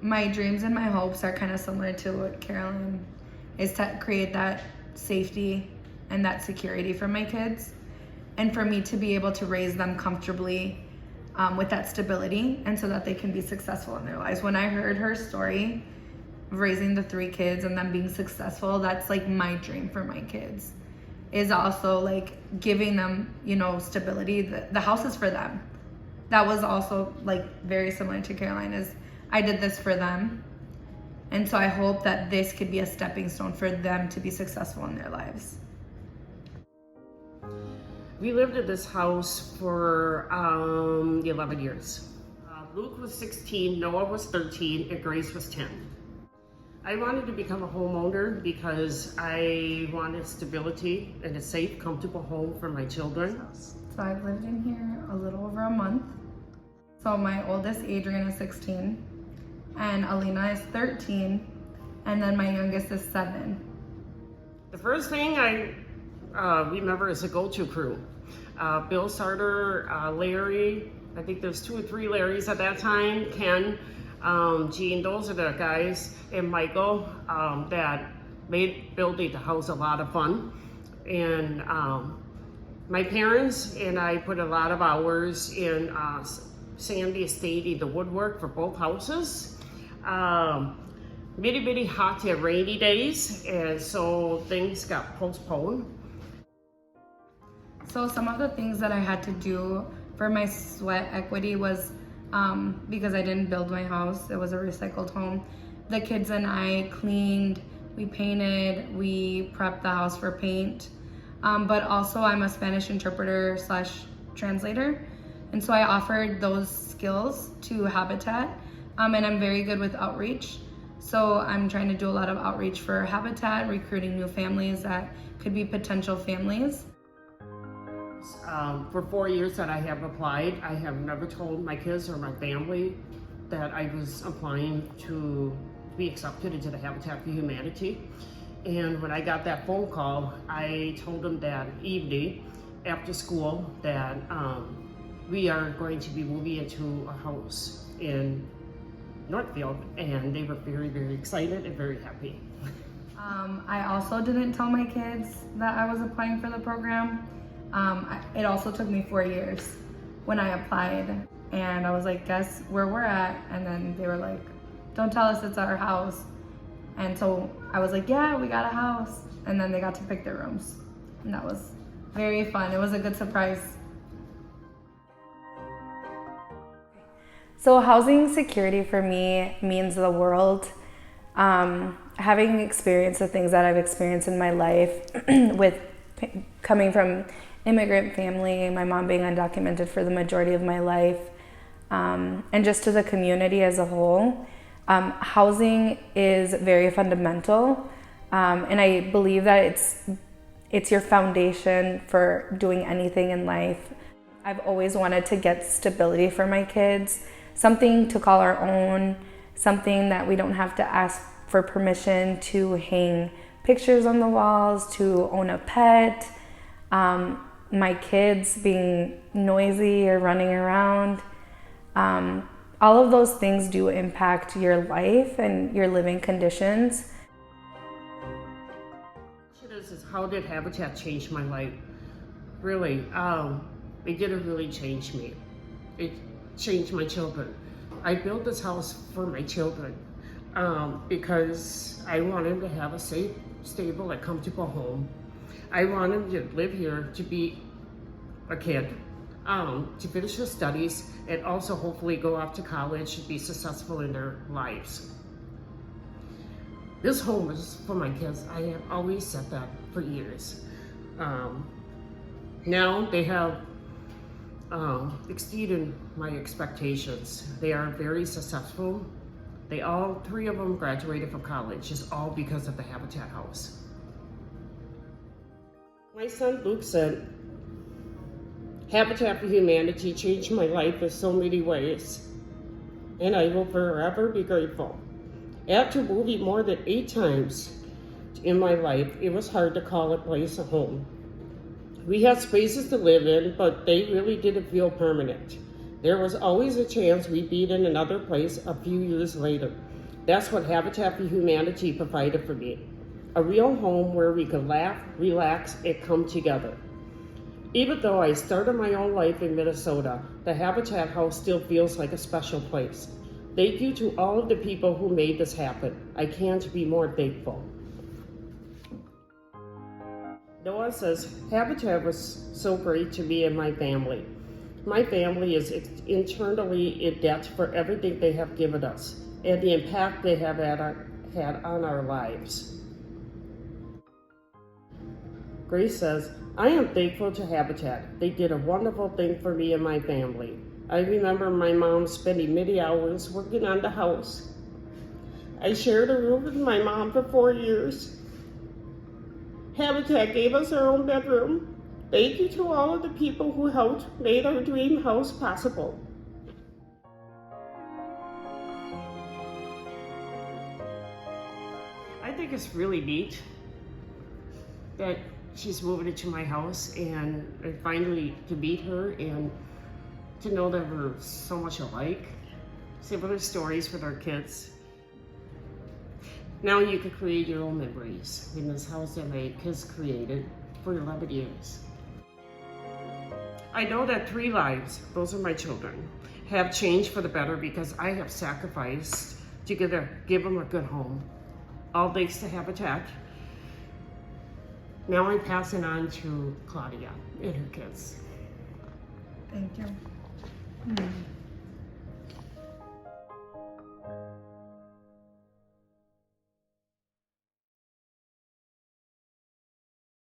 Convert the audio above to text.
my dreams and my hopes are kind of similar to what Carolyn is, to create that safety and that security for my kids, and for me to be able to raise them comfortably with that stability, and so that they can be successful in their lives. When I heard her story of raising the 3 kids and them being successful, that's like my dream for my kids, is also like giving them, you know, stability. The house is for them. That was also like very similar to Caroline, is I did this for them. And so I hope that this could be a stepping stone for them to be successful in their lives. We lived in this house for 11 years. Luke was 16, Noah was 13, and Grace was 10. I wanted to become a homeowner because I wanted stability and a safe, comfortable home for my children. So I've lived in here a little over a month. So my oldest, Adrian, is 16, and Alina is 13, and then my youngest is 7. The first thing I remember is a go-to crew. Bill Sarter, Larry, I think there's 2 or 3 Larrys at that time, Ken, Gene, those are the guys, and Michael, that made building the house a lot of fun. And my parents and I put a lot of hours in Sandy Estate, the woodwork for both houses. Really hot and rainy days, and so things got postponed. So some of the things that I had to do for my sweat equity was, because I didn't build my house, it was a recycled home. The kids and I cleaned, we painted, we prepped the house for paint. But also I'm a Spanish interpreter / translator. And so I offered those skills to Habitat, and I'm very good with outreach. So I'm trying to do a lot of outreach for Habitat, recruiting new families that could be potential families. For 4 years that I have applied, I have never told my kids or my family that I was applying to be accepted into the Habitat for Humanity. And when I got that phone call, I told them that evening after school that we are going to be moving into a house in Northfield, and they were very excited and very happy. I also didn't tell my kids that I was applying for the program. It also took me 4 years when I applied, and I was like, guess where we're at? And then they were like, don't tell us, it's our house. And so I was like, yeah, we got a house. And then they got to pick their rooms, and that was very fun. It was a good surprise. So housing security for me means the world. Having experienced the things that I've experienced in my life with coming from immigrant family, my mom being undocumented for the majority of my life, and just to the community as a whole, housing is very fundamental, and I believe that it's your foundation for doing anything in life. I've always wanted to get stability for my kids, something to call our own, something that we don't have to ask for permission to hang pictures on the walls, to own a pet, my kids being noisy or running around. All of those things do impact your life and your living conditions. Is how did Habitat change my life? Really, it didn't really change me. It changed my children. I built this house for my children because I want them to have a safe, stable, and comfortable home. I want them to live here to be a kid, to finish their studies, and also hopefully go off to college and be successful in their lives. This home is for my kids. I have always said that for years. Now they have exceeded my expectations. They are very successful. All 3 of them graduated from college, just all because of the Habitat House. My son Luke said, Habitat for Humanity changed my life in so many ways, and I will forever be grateful. After moving more than 8 times in my life, it was hard to call a place a home. We had spaces to live in, but they really didn't feel permanent. There was always a chance we'd be in another place a few years later. That's what Habitat for Humanity provided for me. A real home where we could laugh, relax, and come together. Even though I started my own life in Minnesota, the Habitat House still feels like a special place. Thank you to all of the people who made this happen. I can't be more thankful. Noah says, Habitat was so great to me and my family. My family is internally in debt for everything they have given us and the impact they have had on our lives. Grace says, I am thankful to Habitat. They did a wonderful thing for me and my family. I remember my mom spending many hours working on the house. I shared a room with my mom for 4 years. Habitat gave us our own bedroom. Thank you to all of the people who helped make our dream house possible. I think it's really neat that she's moving into my house and finally to meet her and to know that we're so much alike. Similar stories with our kids. Now you can create your own memories in this house that my kids created for 11 years. I know that 3 lives, those are my children, have changed for the better because I have sacrificed to give them a good home. All thanks to Habitat. Now I'm passing on to Claudia and her kids. Thank you.